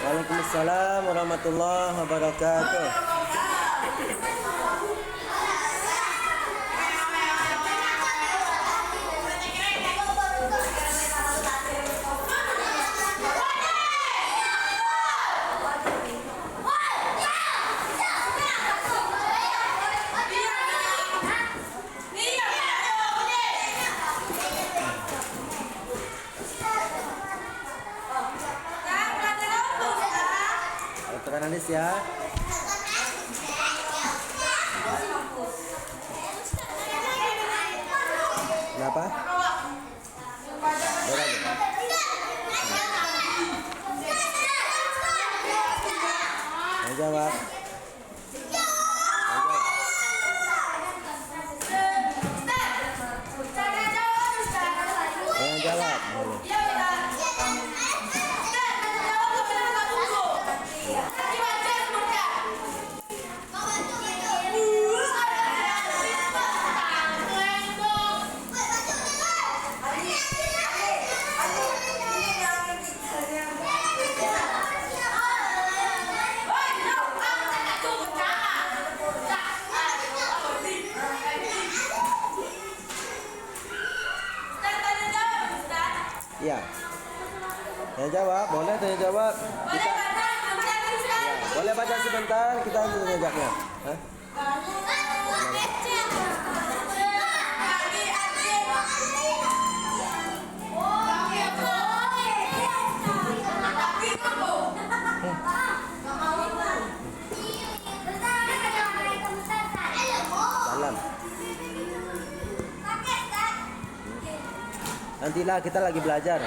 Waalaikumsalam warahmatullahi wabarakatuh. Tekan Anis ya. Kenapa? Yang jawab. Yang jawab. Iya. Yang jawab, boleh tanya jawab. Kita, boleh baca sebentar, kita mengajaknya. Hah? Dalam. Nantilah kita lagi belajar.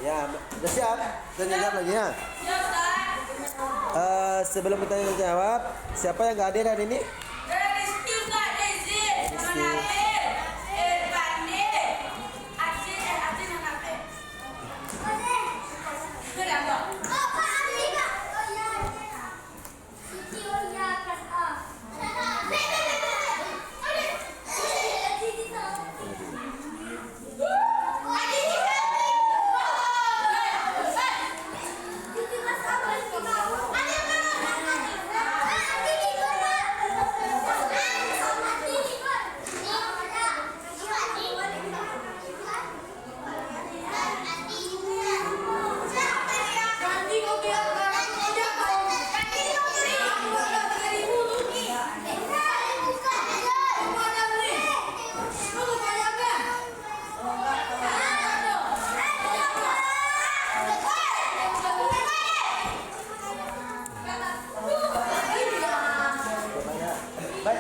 Ya, udah siap? Tanya jawab lagi ya? Sebelum kita jawab, siapa yang gak hadir hari ini?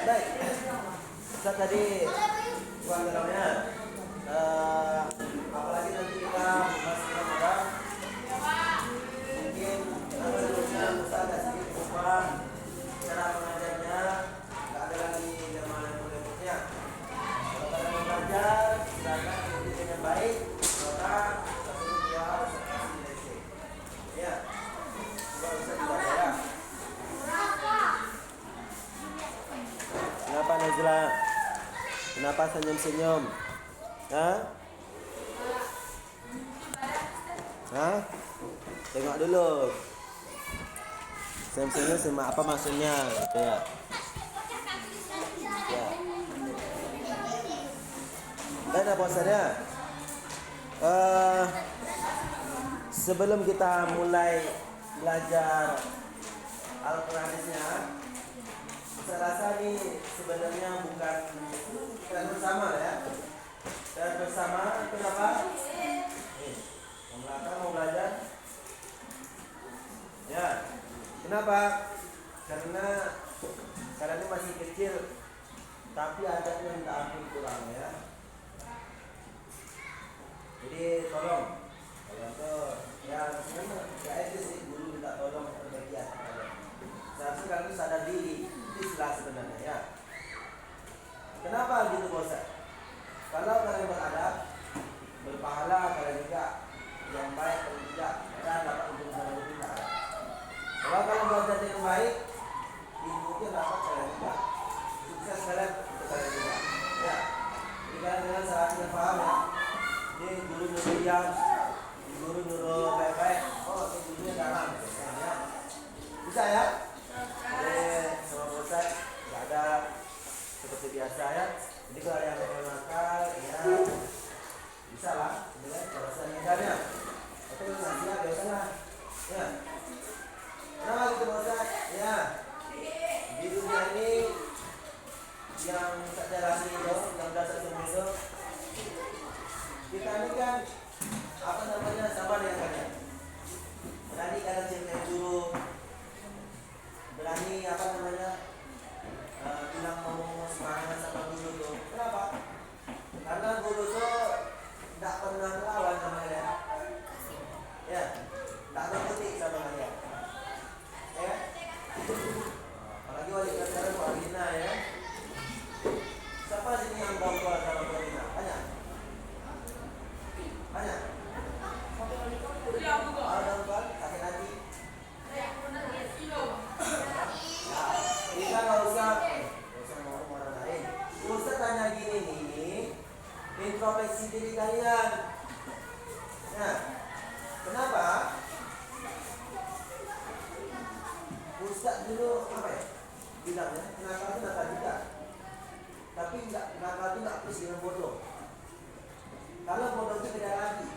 Baik. Ustaz tadi buat dalamnya. Apalagi nanti kita masih Ramadan. Mungkin seharusnya Ustaz ada sedikit ubah cara mengajarnya. Nggak ada lagi lemah-lemahnya. Kalau kalian belajar, silakan ikuti dengan baik. Orang satu dua kasih ya. Coba Ustaz dibaca ya. Kenapa Najla? Kenapa senyum-senyum? Hah? Hah? Tengok dulu. Senyum-senyum sama apa maksudnya? Gitu ya. Ya. Dan apa saja? Sebelum kita mulai belajar Al-Qur'annya, saya rasa ini sebenarnya bukan bersama ya. Dan bersama kenapa? Kenapa? Karena ini masih kecil, tapi adanya minta ampun kurang ya. Jadi tolong, kalau tuh yang sebenarnya ya itu sih guru minta tolong perbaiki hati kalian. Seharusnya kalian sadar diri, itu istilah sebenarnya ya. Kenapa gitu bosan? Kalau kalian beradab, berpahala kalian juga yang baik dan tidak dan dapat untuk kalian juga. Kalau kalian belajar yang baik, inputnya dapat kalian juga. Sukses kalian untuk kalian juga. Ya, jadi kalian dengan seharusnya paham ya. Ini guru nyuruh diam, guru nyuruh baik-baik. Oh, ini gurunya dalam. Ya. Bisa ya? Sama bosan, nggak ada seperti biasa ya. Jadi kalau ada yang mau nakal, ya bisa lah. Kalau saya hindarnya, atau nanti ya biasa lah. Ya. Kenapa gitu bosan? Ya. Di dunia ini yang tak jalani itu, yang dasar semua itu, kita ini kan apa namanya sabar ya kalian. Berani kalian cintai guru, berani apa namanya bilang mau semangat sama guru tuh. Kenapa? Karena guru tuh tidak pernah melawan sama kalian. Ya, tidak berkutik sama kalian. Ya. Apalagi wali kelas Pak Rina ya. Siapa sini yang tahu sama Pak Rina? Banyak. Banyak. Ada bukan sakit hati. Kita nggak usah ngomong orang lain. Ustaz tanya gini nih, introspeksi diri kalian. Nah, kenapa? Ustaz dulu apa ya? Bilangnya nakal itu nakal juga. Tapi nakal itu nggak plus dengan bodoh. Kalau bodoh itu beda lagi.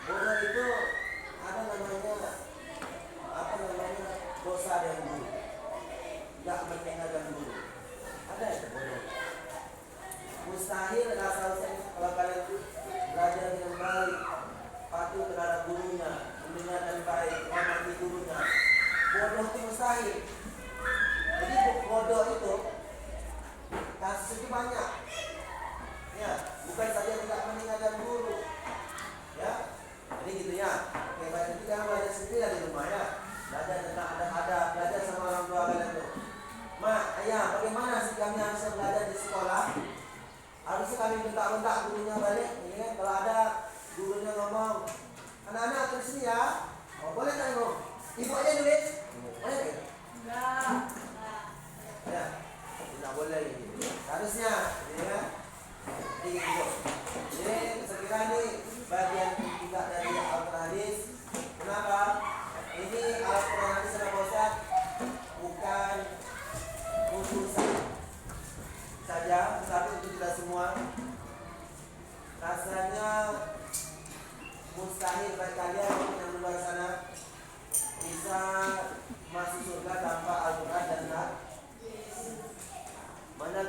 Bodoh itu ada namanya dosa dan guru. Nggak mendengarkan guru. Ada itu bodoh. Mustahil rasa usahanya kalau kalian belajar dengan baik, patuh terhadap gurunya, mendengarkan baik, menghormati gurunya. Bodoh itu mustahil. Jadi bodoh itu kasus itu banyak. Ya, bukan saja tidak mendengarkan guru. Ya, jadi gitu ya. Oke, baik nanti jangan belajar sendiri di rumah ya. Belajar tentang adab-adab, belajar sama orang tua kalian tuh. Mak, ayah, bagaimana sih kami harusnya belajar di sekolah? Harusnya kami bentak-bentak gurunya balik. Ini kan kalau ada gurunya ngomong, anak-anak terus sini ya. Oh, boleh tak ngomong? Ibu aja nulis. Boleh tak? Enggak. Ya, tidak boleh gitu. Harusnya, ya. Jadi gitu. Jadi sekira ini bagian ketiga dari Al-Quran hadis. Kenapa? Ini Al-Quran hadis sama bosan bukan urusan saja, tetapi itu tidak semua. Rasanya mustahil bagi kalian yang di luar sana bisa masuk surga tanpa Al-Quran dan makanya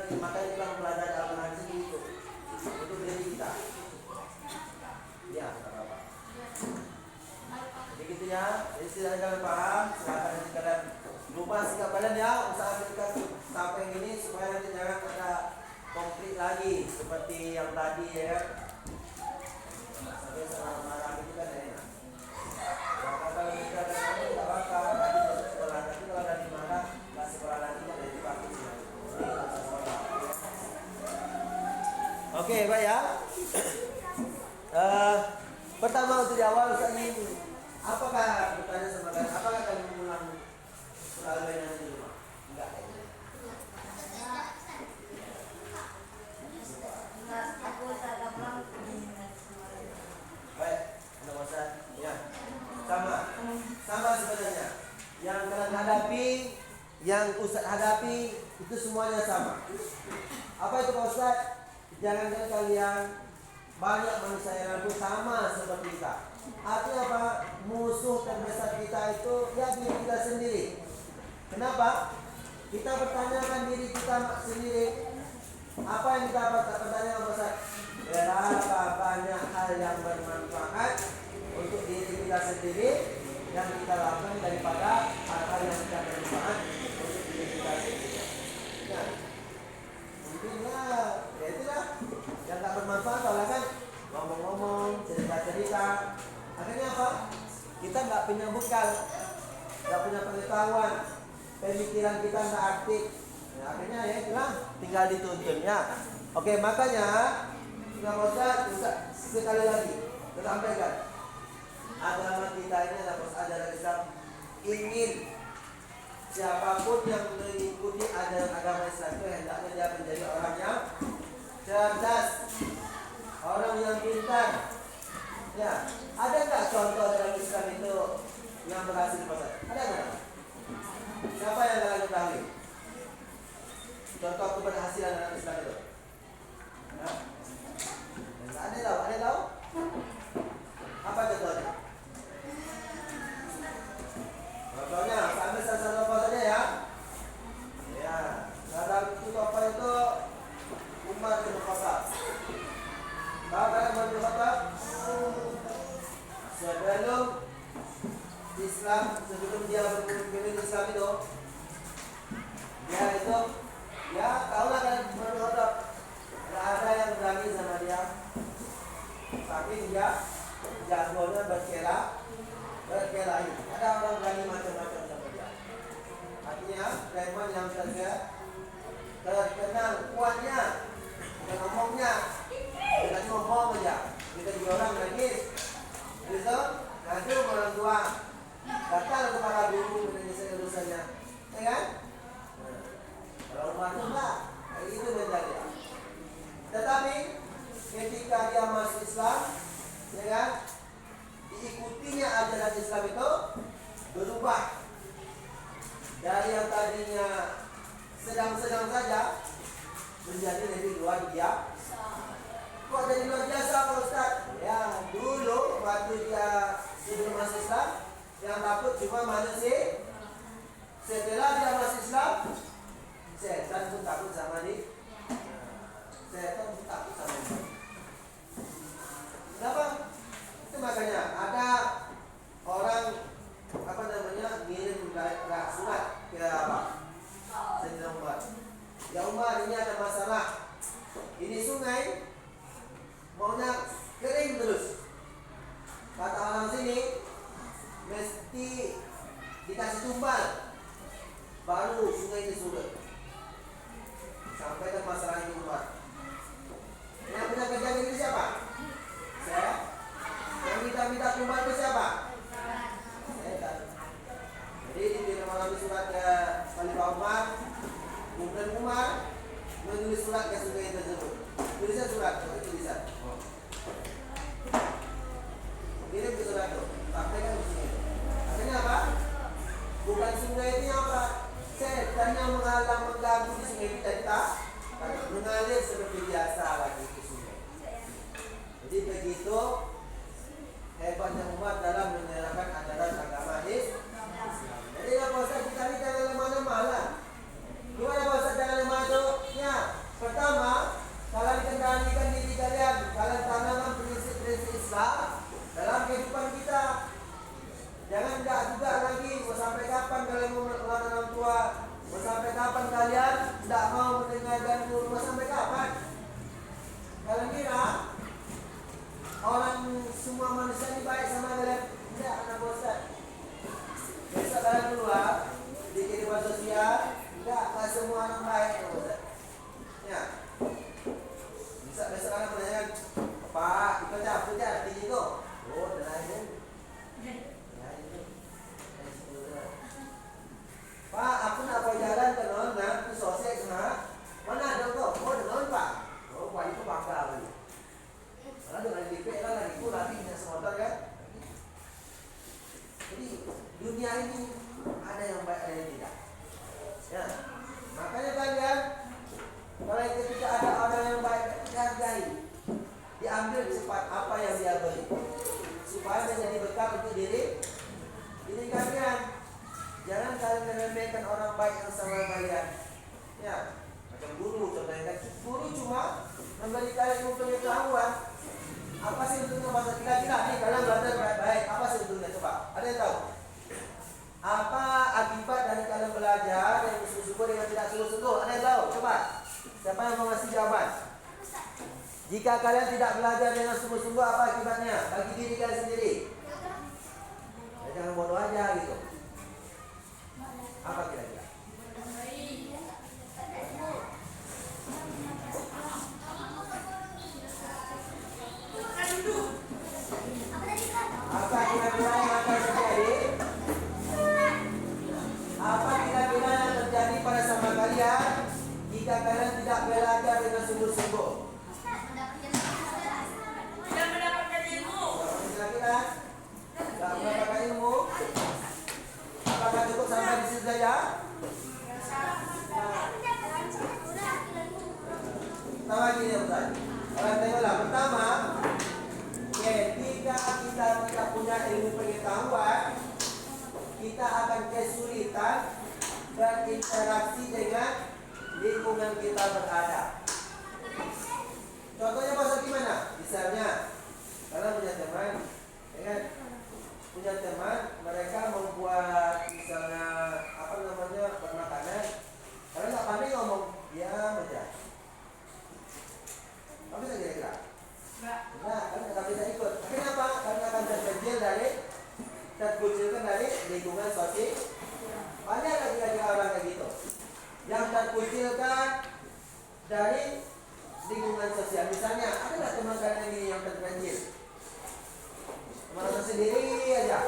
kita mempelajari Al-Quran itu untuk diri kita. Ya, apa-apa. Jadi gitu ya. Jadi tidak kalian paham, silakan nanti kalian lupa sikap kalian ya. Usahakan sampai ini supaya nanti jangan ada konflik lagi seperti yang tadi ya. Sampai sama marah itu kan enak. Ya, kalau kita tidak bakal tadi masuk sekolah, tapi kalau dari marah nggak sekolah lagi kan jadi bagus ya. Oke, baik ya. Pertama untuk di awal Ustaz ini, apakah bertanya sama kalian, apakah kalian mengulang surah Al-Baqarah di rumah? Enggak. Aku tak pulang. Baik, Anda bosan? Ya. Sama sebenarnya. Yang kalian hadapi, yang Ustaz hadapi itu semuanya sama. Apa itu Pak Ustaz? Jangan kalian banyak manusia yang ragu sama seperti kita. Artinya apa? Musuh terbesar kita itu ya diri kita sendiri. Kenapa? Kita bertanyakan diri kita sendiri. Apa yang kita pertanyakan Pak Ustaz? Berapa banyak hal yang bermanfaat untuk diri kita sendiri yang kita lakukan daripada hal-hal yang tidak bermanfaat untuk diri kita sendiri. Ya, intinya ya itulah yang tak bermanfaat kalau kan ngomong-ngomong, cerita-cerita. Akhirnya apa? Kita nggak punya bekal, nggak punya pengetahuan, pemikiran kita nggak aktif. Ya, akhirnya ya itulah tinggal dituntunnya. Oke, makanya nggak usah sekali lagi kita sampaikan agama kita ini adalah ajaran Islam. Ingin siapapun yang mengikuti ajaran agama Islam itu hendaknya dia menjadi orang yang cerdas, orang yang pintar. Ya, ada nggak contoh dalam Islam itu yang berhasil Pak? Ada nggak? Siapa yang kalian ketahui? Contoh keberhasilan dalam Islam itu? Nah, ada tahu? Ada tahu? Apa contohnya? Contohnya, ambil salah satu tokoh saja ya. Ya, salah satu tokoh itu Umar bin Khattab. Tahu kan Umar bin Khattab? Sebelum dia berpemimpin Islam itu, dia itu, ya tahulah kan Umar bin Khattab. Ada yang berani sama dia, tapi dia jagonya berkelahi. Ada orang berani macam-macam sama dia. Artinya preman yang terkenal kuatnya, bukan ngomongnya, kita ngomong aja, kita juga orang nangis, gitu, ngadu orang tua, datang kepada guru menyelesaikan urusannya, ya kan? Nah, kalau Umar itu enggak, itu menjadi. Tetapi ketika dia masuk Islam, ya kan, diikutinya ajaran Islam itu berubah dari yang tadinya sedang-sedang saja menjadi lebih luar biasa. Kok jadi luar biasa Pak Ustaz? Ya dulu waktu dia sebelum masuk Islam yang takut cuma manusia. Setelah dia masuk Islam, setan pun takut sama dia. Setan pun takut sama dia. Kenapa? Itu makanya ada orang ngirim surat ke Sayyidina Umar. Ya Umar, ini ada masalah. Ini sungai maunya kering terus. Kata orang sini mesti dikasih tumbal baru sungai ini surut. Sampai ke masalah ini Umar. Yang punya kerjaan ini siapa? Saya. Yang minta tumbal itu siapa? Saya. Jadi dikirim orang surat ke Khalifah Umar, kemudian Umar menulis surat ke sungai tersebut. Tulisan surat itu tulisan. Kirim ke surat itu, sampaikan ke sungai. Akhirnya apa? Bukan sungai ini apa? Setan yang mengalang mengganggu di sungai kita mengalir seperti biasa lagi ke sungai. Jadi begitu hebatnya umat dalam menerapkan ajaran agama Islam. Jadi apa Ustaz, kita ini jangan lemah-lemah lah. Gimana Pak Ustaz jangan lemah itu? Ya, pertama, kalian kendalikan diri kalian. Kalian tanamkan prinsip-prinsip Islam dalam kehidupan kita. Jangan enggak juga lagi, mau sampai kapan kalian mau melawan orang tua? Mau sampai kapan kalian tidak mau mendengarkan guru? Mau sampai kapan? Kalian kira orang semua manusia ini baik sama kalian? Tidak, anak Ustaz. Besok kalian keluar di kehidupan sosial, enggak semua orang baik, Ustaz. Ya. Besok kalian menanyakan, Pak, itu apa artinya itu? Oh, dengarin. Pak, aku nak pergi jalan ke nona, ke sosial kena. Mana ada kok? Oh, dengan Pak. Oh, Pak itu bangga lagi. Karena dengan DP kan lagi itu lagi punya semotor kan. Jadi dunia ini ada yang baik, ada yang tidak. Ya, makanya kalian kalau ketika ada orang yang baik, hargai, diambil cepat apa yang dia beli, supaya menjadi bekal untuk diri kalian. Jangan kalian meremehkan orang baik yang sama kalian. Ya, macam guru contohnya kan. Guru cuma memberi kalian pengetahuan. Apa sih untungnya bahasa kira-kira nih kalian belajar baik-baik? Apa sih untungnya coba? Ada yang tahu? Jika kalian tidak belajar dengan sungguh-sungguh, apa akibatnya bagi diri kalian sendiri? Ya, jangan bodoh aja gitu. Apa kira-kira? Apa kira-kira yang akan terjadi? Apa kira-kira yang terjadi pada sama kalian jika kalian tidak belajar dengan sungguh-sungguh? Tidak mendapatkan ilmu. Kira-kira tidak mendapatkan ilmu. Apakah cukup sampai di situ saja? Pertama gini ya Ustaz. Kalian tengoklah. Pertama, ketika kita tidak punya ilmu pengetahuan, kita akan kesulitan berinteraksi dengan lingkungan kita berada. Contohnya bahasa gimana? Misalnya, kalian punya teman, ya kan? Punya teman, mereka membuat misalnya apa namanya bermakanan. Kalian nggak pandai ngomong, diam aja. Kamu bisa kira-kira? Nah, kalian nggak bisa ikut. Kenapa? Karena akan terkucilkan dari lingkungan sosial. Banyak lagi orang kayak gitu yang terkucilkan dari lingkungan sosial. Misalnya, ada nggak teman kalian ini yang terpencil? Merasa sendiri aja.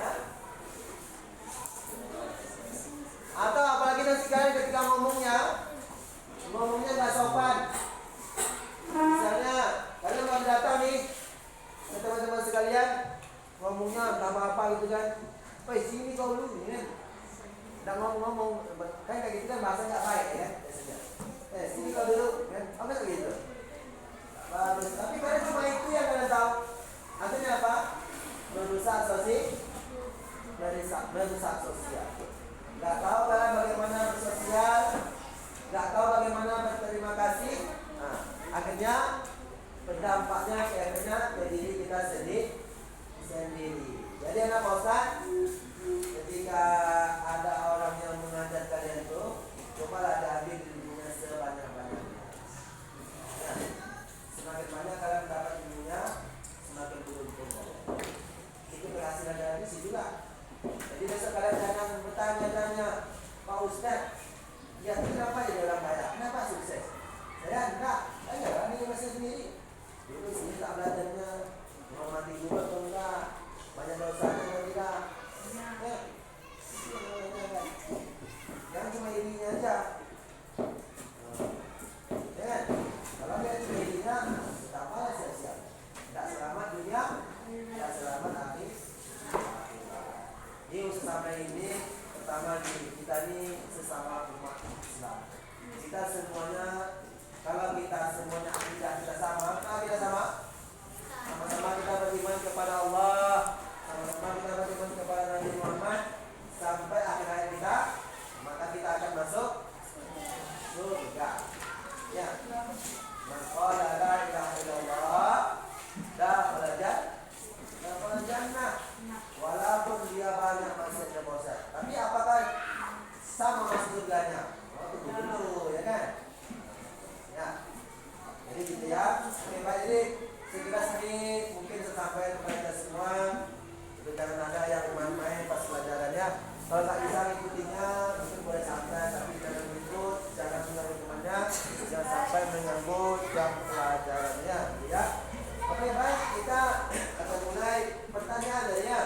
Hah? Atau apalagi nanti kalian ketika ngomongnya nggak sopan. Misalnya, kalian baru datang nih ke teman-teman sekalian, ngomongnya nggak apa-apa gitu kan. Sini kau dulu nih kan. Udah ngomong-ngomong, kan kayak gitu kan bahasa nggak baik ya biasanya. Sini kau dulu kan. Apa kayak gitu? Bagus. Tapi kalian cuma itu yang kalian tahu. Akhirnya apa? Merusak sosial. Nggak tahu kalian bagaimana bersosial, nggak tahu bagaimana berterima kasih. Nah, akhirnya berdampaknya ke diri kita sendiri. Jadi anak Ustaz, ketika ada orang yang mengajar kalian itu, cobalah diambil ilmunya sebanyak-banyaknya. Nah, semakin banyak kalian dapat ilmunya, semakin beruntung kalian. Itu keberhasilan dari situ juga. Jadi besok kalian jangan bertanya-tanya, Pak Ustaz, ya kenapa jadi orang kaya? Kenapa sukses? Saya enggak, saya jalani masih sendiri. Dulu sini tak belajarnya, menghormati juga atau enggak, banyak dosanya atau tidak. Jangan cuma dirinya aja. Ya, kalau dia cuma dirinya, betapa sia-sia. Tidak selamat dunia, tidak selamat akhir. Ini sesama ini, pertama kita ini sesama umat Islam. Kita semuanya, kalau kita semuanya akidah kita sama, apa kita sama? Sama-sama kita beriman kepada Allah, sama-sama kita beriman kepada Nabi Muhammad sampai akhir hayat kita, maka kita akan masuk surga. Ya. Man qala la ilaha illallah dakhala jannah. Walaupun dia banyak maksiatnya bosan. Tapi apakah sama masuk surganya? Oh, tentu, ya kan? Ya. Jadi gitu ya. Oke, baik, jadi sekilas ini mungkin sampai kepada kita semua. Jangan ada yang main-main pas pelajarannya. Kalau tak bisa ngikutinya, mungkin boleh santai, tapi jangan ikut, jangan mengganggu temannya, jangan sampai mengganggu jam pelajarannya, ya. Oke, baik, kita akan mulai pertanyaan ya.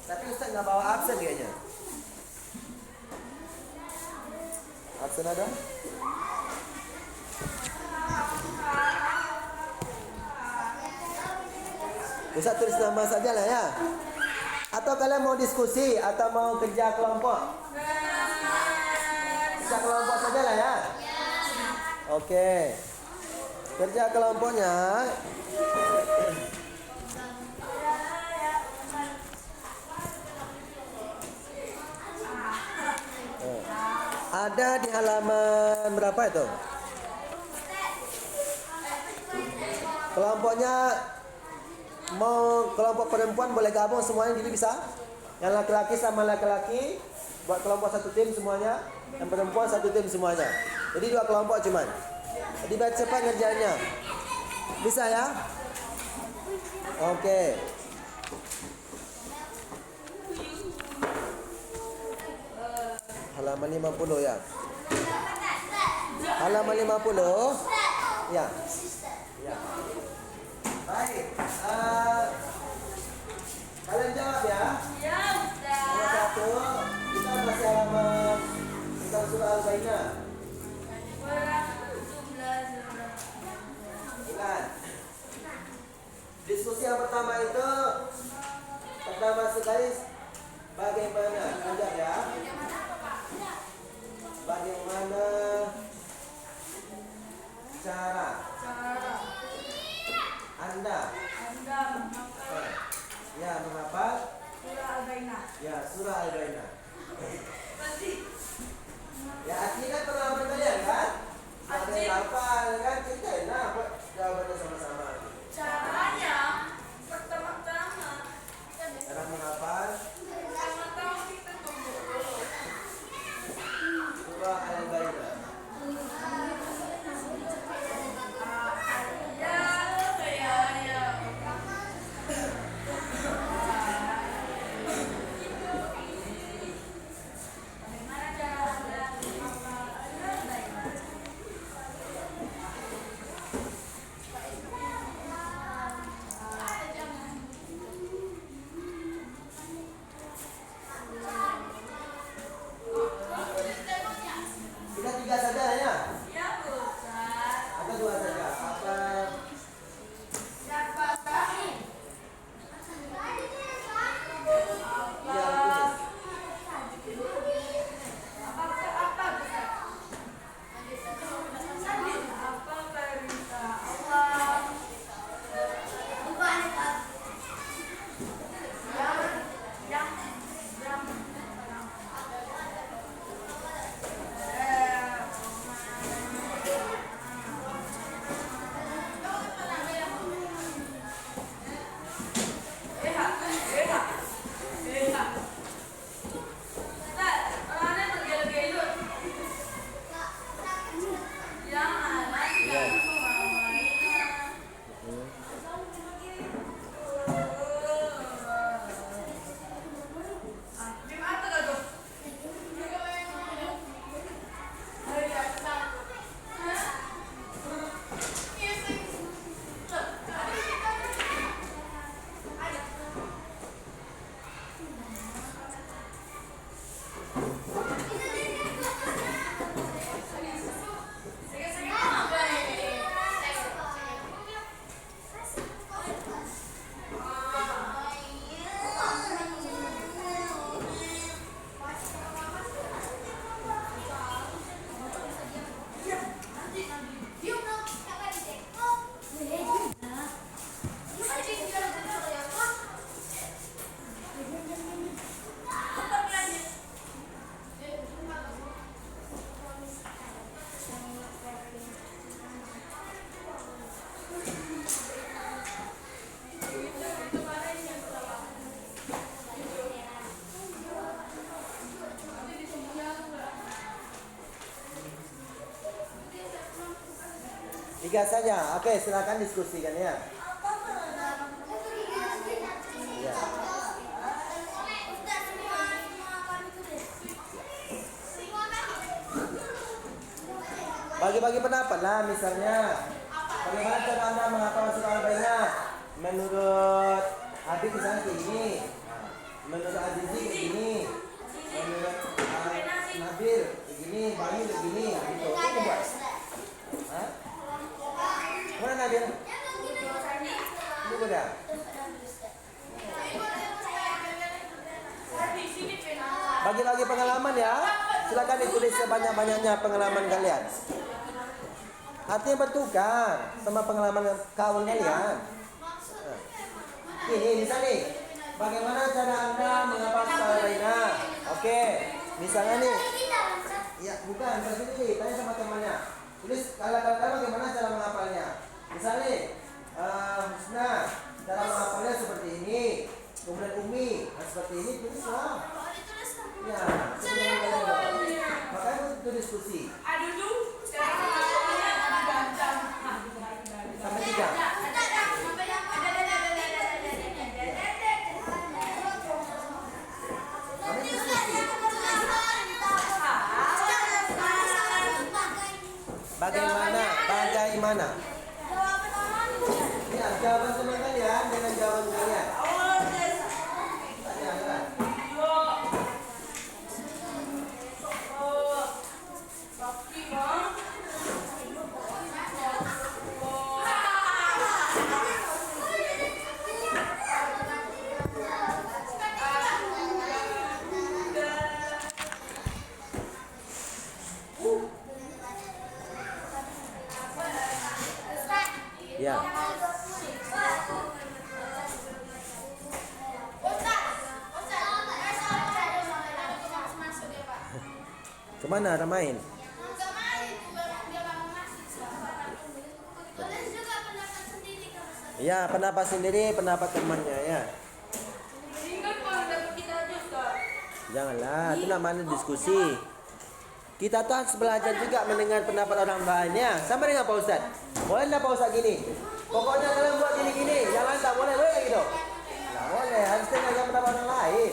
Tapi Ustaz nggak bawa absen kayaknya. Absen ada? Ustaz tulis nama saja lah ya. Atau kalian mau diskusi atau mau kerja kelompok? Kerja kelompok saja lah ya. Oke. Kerja kelompoknya ada di halaman berapa itu? Kelompoknya mau kelompok perempuan boleh gabung semuanya, jadi bisa. Yang laki-laki sama laki-laki buat kelompok satu tim semuanya, yang perempuan satu tim semuanya. Jadi 2 kelompok cuman. Jadi baca cepat ngerjainnya. Bisa ya? Oke. Halaman 50 ya. Halaman 50. Ya. Ya. Baik. Kalian jawab ya. Ya udah. Nomor 1, kita masih halaman tentang surah Al-Bayyinah. Bukan. Diskusi yang pertama itu sekali bagaimana, lanjut ya. Bagaimana cara Anda ya menghafal Surah Al-Bayyinah. ya surah Al-Bayyinah. Ya artinya kan pengalaman kalian kan? Ada yang hafal kan? Kita enak buat jawabannya sama-sama. Caranya pertama-tama Cara menghafal pertama-tama kita tunggu dulu. surah Al-Bayyinah. Ya. Bagaimana cara Anda menghafal Al-Bayyinah? Kita 3 saja ya? Ya Ustaz. Atau 2 saja? Apa? Siapa kami? Ya, tulis. Apa Ustaz? Apa perintah Allah? Yang Tiga saja. Oke, silakan diskusikan ya. Ya. Bagi-bagi pendapat lah, misalnya bagaimana cara Anda menghafal surah Al-Bayyinah? Menurut Habib misalnya kayak gini, menurut Azizi kayak gini, menurut Nabil kayak gini, Bayu kayak gini, gitu. Itu buat. Hah? Mana Nabil? Ini udah. Bagi-bagi pengalaman ya. Silakan ditulis sebanyak-banyaknya pengalaman kalian. Artinya bertukar sama pengalaman kawan kalian. Ini bisa nih. Bagaimana cara Anda menghafal surah Al-Bayyinah? Oke. Misalnya nih. Ya, bukan. Kasih tanya sama temannya. Tulis kalian bagaimana cara menghafalnya. Misalnya, Husna, cara menghafalnya seperti ini. Kemudian Umi, seperti ini. Tulislah. Ya, makanya itu diskusi. Aduh, mana? Jawaban orang. Ya, jawaban teman kalian dengan jawaban kalian. Tanya kan? Ya. Kemana ada main? Ya, pendapat sendiri, pendapat temannya ya. Ingat pendapat kita aja, Ustaz. Janganlah, itu namanya diskusi. Kita tuh harus belajar juga mendengar pendapat orang lainnya. Sama dengan Pak Ustadz. Boleh nggak Pak Ustadz gini? Pokoknya kalian buat gini-gini, jangan tak boleh gitu. Nggak boleh, harus dengarkan pendapat orang lain.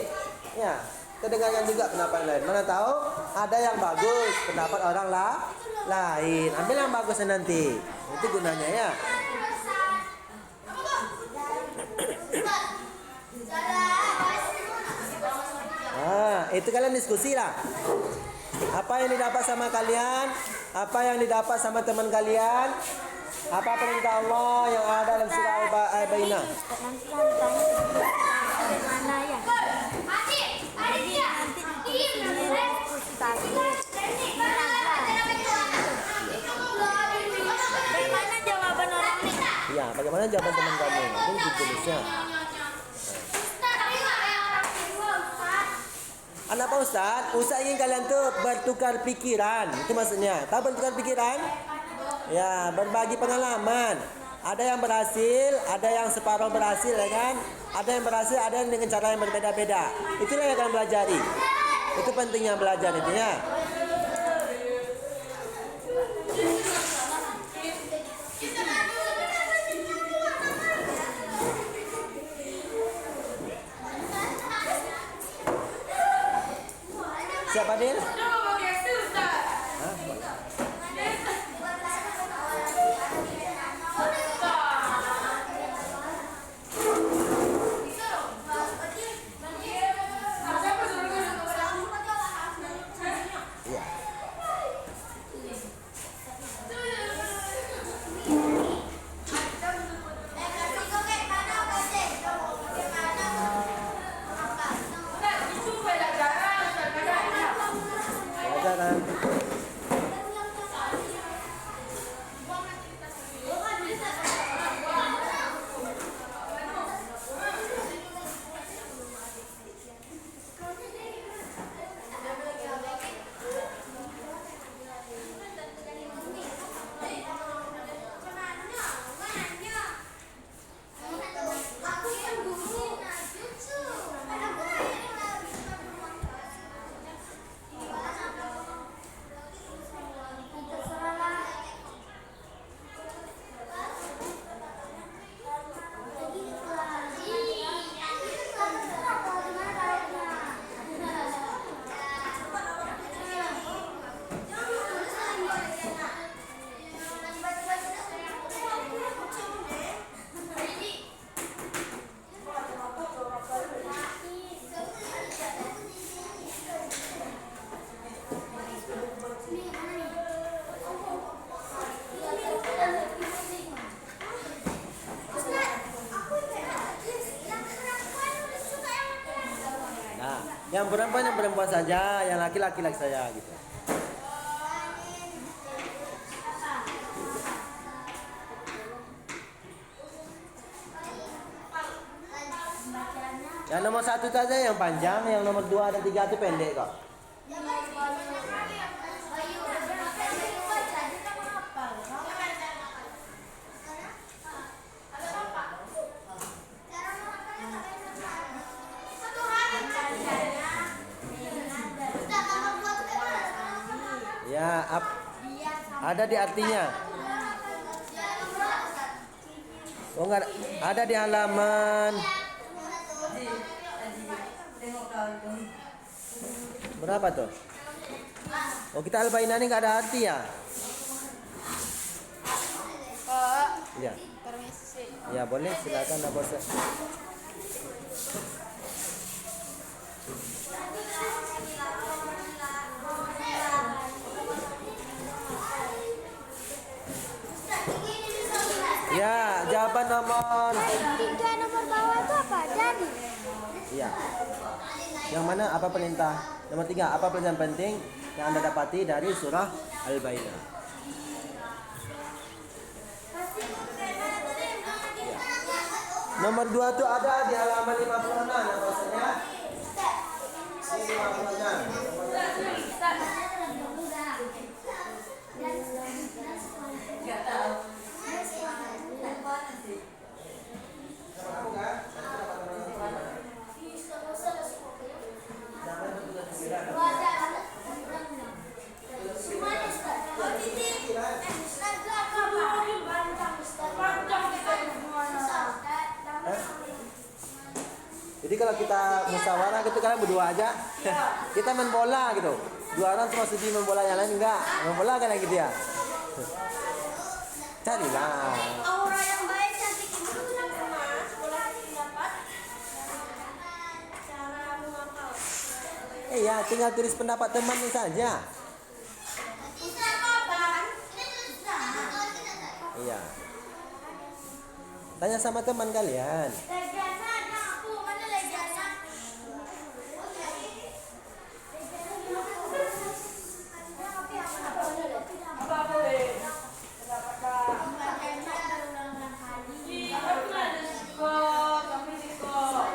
Ya, kita dengarkan juga pendapat lain. Mana tahu ada yang bagus pendapat orang lain. Ambil yang bagusnya nanti. Itu gunanya ya. Itu kalian diskusi lah. Apa yang didapat sama kalian? Apa yang didapat sama teman kalian? Apa perintah Allah yang ada dalam surah Al-Baqarah? Nanti yang ditanya mana ya? Bagaimana jawaban orang ini? Ya, bagaimana jawaban teman kamu? Itu ditulisnya. Anak Pak Ustadz, Ustadz ingin kalian tuh bertukar pikiran. Itu maksudnya. Tahu bertukar pikiran? Ya, berbagi pengalaman. Ada yang berhasil, ada yang separuh berhasil, ya kan? Ada yang berhasil, ada yang dengan cara yang berbeda-beda. Itulah yang kalian pelajari. Itu pentingnya belajar itu ya. Siapa Dil? Coba pakai Ustaz. Pelajaran. Nah, yang perempuan saja, yang laki-laki saya gitu. Yang nomor 1 saja yang panjang, yang nomor 2 dan 3 itu pendek kok. Ya, ada di artinya. Oh enggak, ada di halaman berapa tuh? Oh, kita Al-Bainah ini enggak ada arti ya? Ya. Permisi. Ya boleh, silakan Pak Bos. Ya, jawaban nomor. 3 nomor bawah itu apa? Jadi. Iya. Yang mana apa perintah? Nomor 3, apa pelajaran penting yang Anda dapati dari surah Al-Baqarah? Nomor 2 itu ada di halaman 56 ya bahasanya. Di 56. Nggak tahu. Sama kamu kan? Siapa yang bertugas di Irak? Jadi kalau kita musyawarah gitu kalian berdua aja. Kita main bola gitu. 2 orang cuma sedih main bola, yang lain enggak. Main bola kan gitu ya. Carilah. Aura yang baik cantik itu kenapa mas? Boleh pendapat? Cara mengapal. Iya, tinggal tulis pendapat temannya saja. Bisa kapan? Iya. Tanya sama teman kalian. Legana, aku mana legana? Apa boleh? Iya, aku ada skor, kami di skor.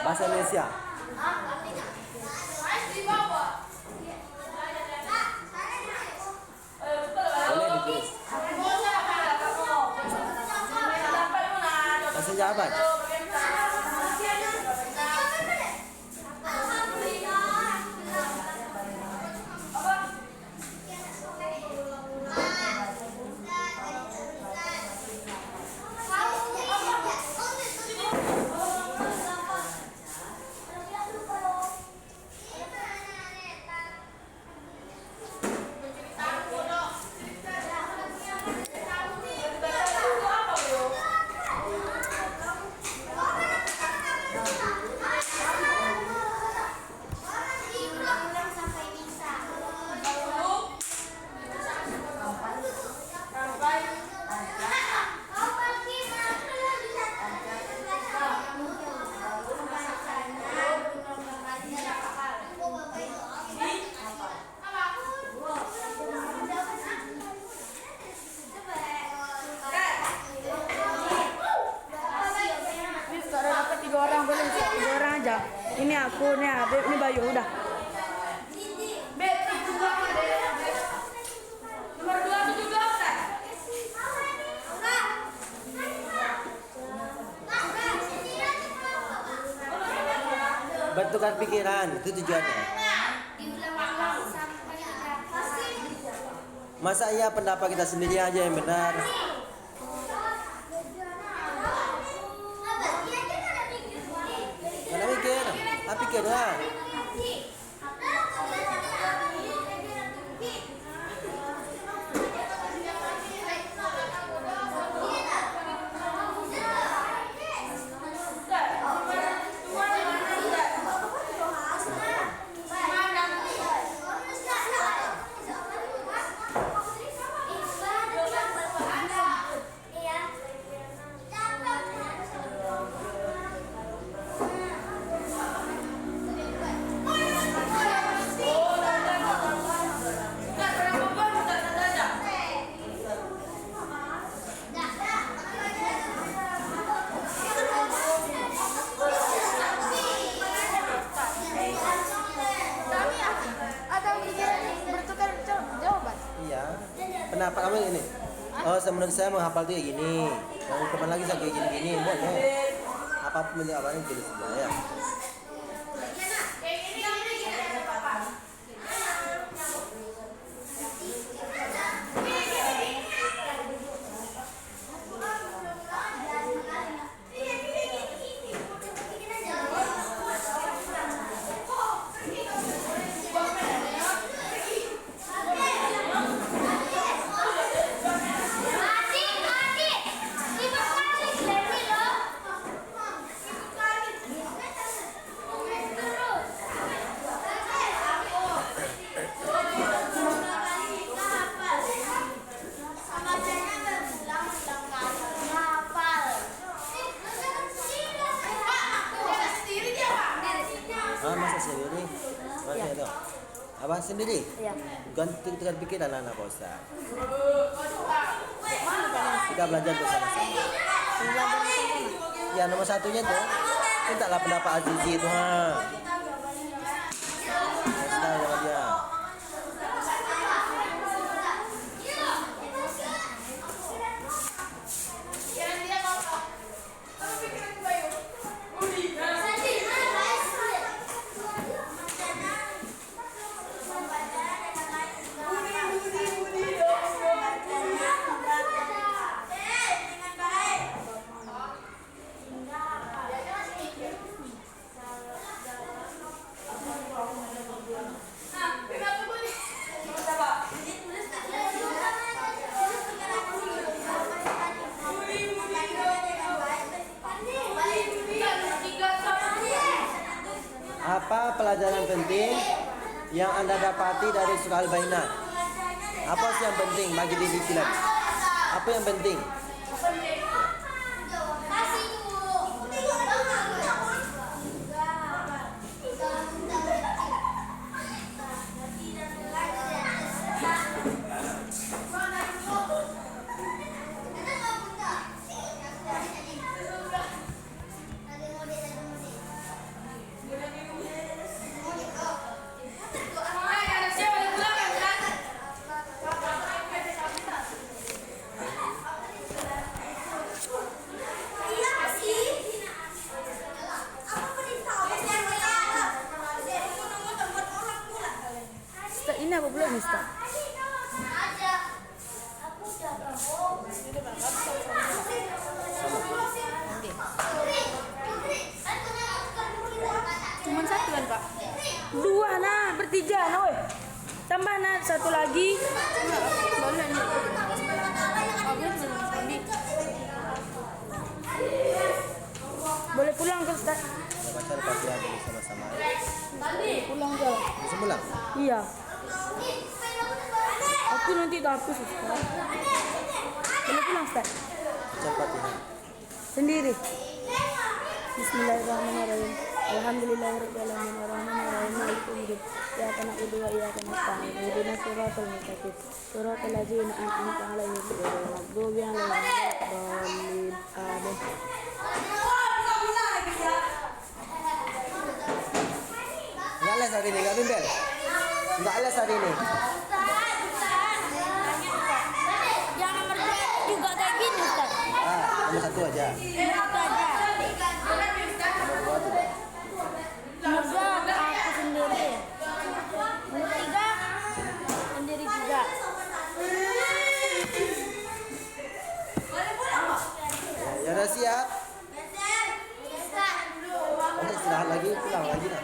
Bahasa Indonesia. Boleh ditulis. Bahasa Jawa. Ini aku, nih Habib, ini Bayu, udah. Nomor 2 itu juga Ustaz. Bentukan pikiran, itu tujuannya. Masa iya pendapat kita sendiri aja yang benar? Mana mikir? Apa pikirlah? pendapat kamu ini. Oh, menurut saya menghafal tuh kayak gini. Yang teman lagi saya kayak gini-gini, boleh. Apapun yang apa yang pilih saja ya. Ah, masa sendiri? Mana itu? Abang sendiri? Iya. Ganti dengan pikiran anak Pak Ustaz. Kita belajar bersama-sama. Ya, nomor satunya tuh mintalah pendapat Azizi itu ha. Sudah sama dia. Apa pelajaran penting yang Anda dapati dari surah Al-Bayyinah? Apa sih yang penting bagi diri kalian? Apa yang penting? Ustaz, ini apa belum Ustaz? Cuma satu kan Pak? Dua nah, bertiga nah weh. Tambah nah satu lagi. Boleh nih. Boleh pulang ke Ustaz? Kita baca Al-Fatihah dulu sama-sama. Pulang ke. Bisa pulang? Iya. Aku nanti tak hapus Ustaz. Boleh pulang Ustaz? Baca Al-Fatihah. Sendiri. Bismillahirrahmanirrahim. Alhamdulillahirabbil alamin arrahmanirrahim maliki yaumiddin. Iyyaka na'budu wa iyyaka nasta'in. Ihdinas siratal mustaqim. Siratal ladzina an'amta 'alaihim ghairil maghdubi 'alaihim waladdallin. Amin. Enggak les hari ini, enggak bimbel? Enggak les hari ini. Yang nomor 2 juga kayak gini Ustaz. Ah, nomor satu aja. Satu aja. Nomor dua juga. Nomor 2 aku sendiri. Nomor 3 sendiri juga. Ya udah siap. Oke, istirahat lagi, pulang lagi nah.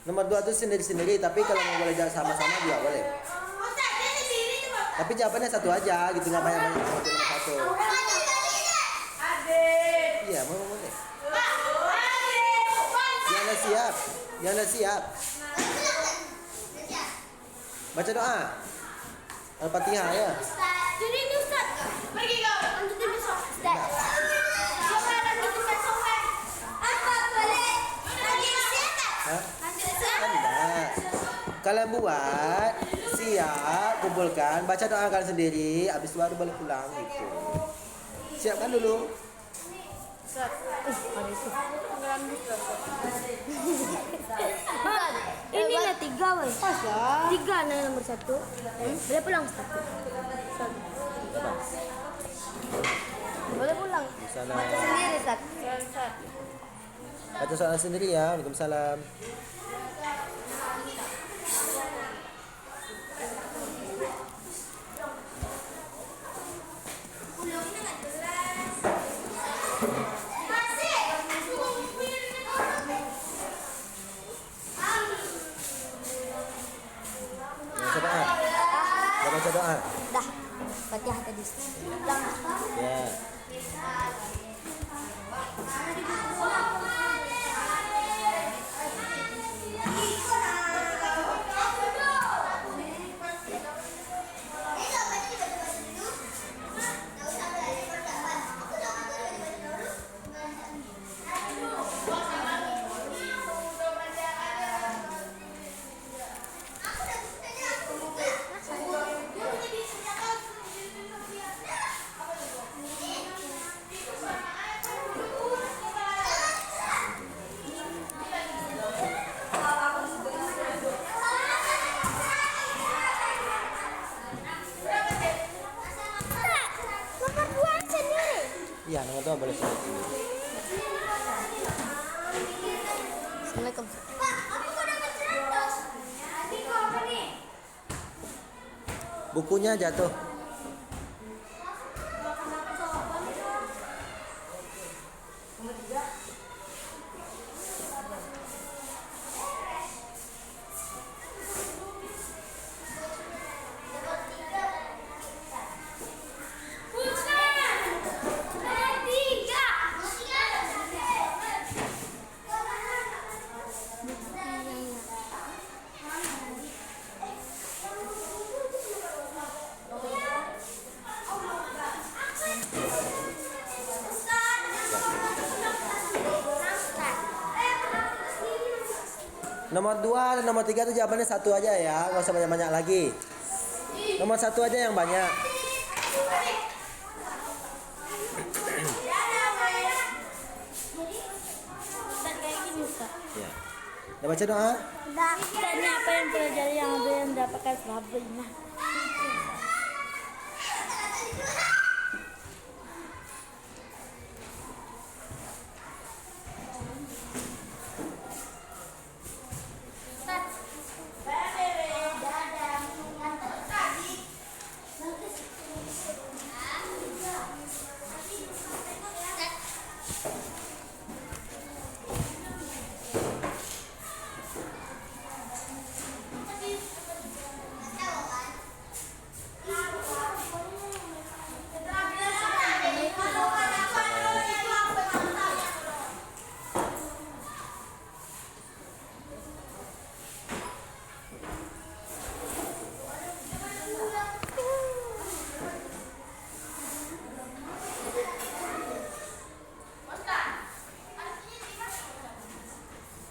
Nomor 2 tuh sendiri-sendiri, tapi kalau mau boleh jalan sama-sama juga boleh. Tapi jawabannya satu aja, gitu nggak banyak-banyak nomor satu. Iya, mau boleh. Yang udah siap, yang udah siap. Baca doa. Al-Fatihah ya. Jadi ini Ustaz, pergi kau, lanjutin besok. Ustaz. Sore lanjutin besok. Apa boleh? Lagi siapa? Hah? Lanjut siapa? Kan enggak. Kalian buat, siap, kumpulkan, baca doa kalian sendiri, habis itu baru boleh pulang gitu. Siapkan dulu. Ustaz. Ada itu. Ini lah 3 weh. Masa? 3 na nomor 1. Boleh pulang Ustaz. Boleh pulang. Di sana. Baca sendiri Ustaz. Baca soalan sendiri ya. Waalaikumsalam. Baca doa. Baca doa. Dah. Fatihah tadi. Pulang. Ya. Nomor 2 sendiri. Iya, nomor 2 boleh sendiri. Assalamualaikum. Pak, aku udah menceros. Adikku apa nih? Bukunya jatuh. Nomor 2 dan nomor 3 itu jawabannya satu aja ya, nggak usah banyak-banyak lagi. Nomor 1 aja yang banyak. Ustaz kayak gini Ustaz. Ya. Udah baca doa? Ustaz ini apa yang pelajari yang ada yang mendapatkan sahabatnya?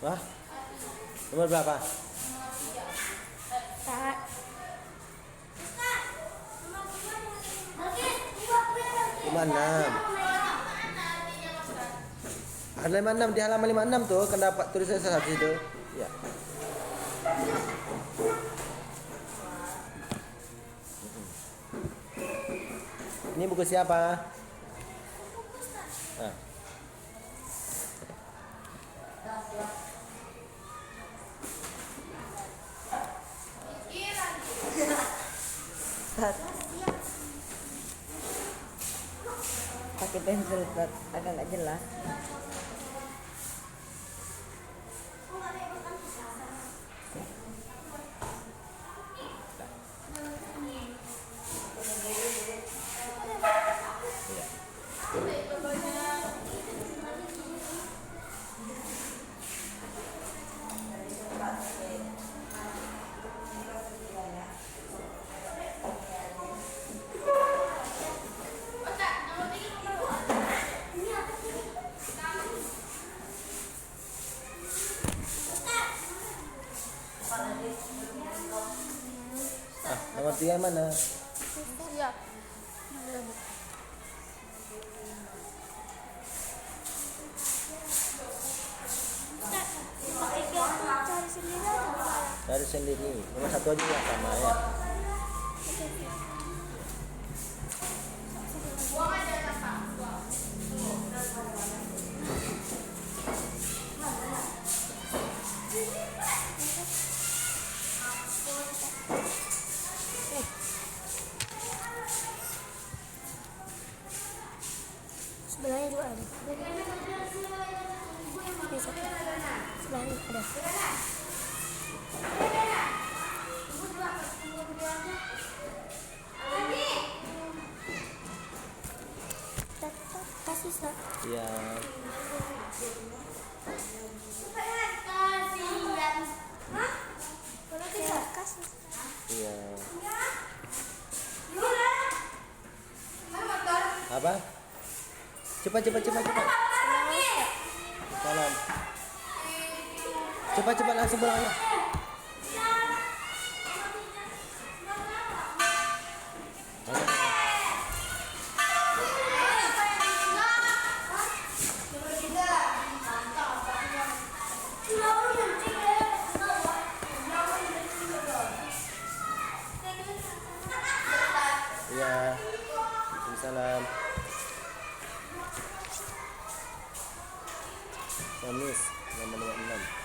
Wah. Nomor berapa? Ustaz. 56. Ada 56 di halaman 56 tuh, kan dapat tulisan satu itu. Ya. Ini buku siapa? Nah. Pakai pensil Ustaz, agak nggak jelas. Nomor 3 mana? Siap. Ustaz, pakai aku cari sendiri aja. Cari sendiri. Nomor 1 aja ya sama ya. Sebelahnya juga ada. Bisa. Sebelahnya ada. Kasih Sak. Iya. Kasih. Iya. Apa? Cepat. Salam. Cepat langsung pulang ya. Iya. Salam. Kamis 6.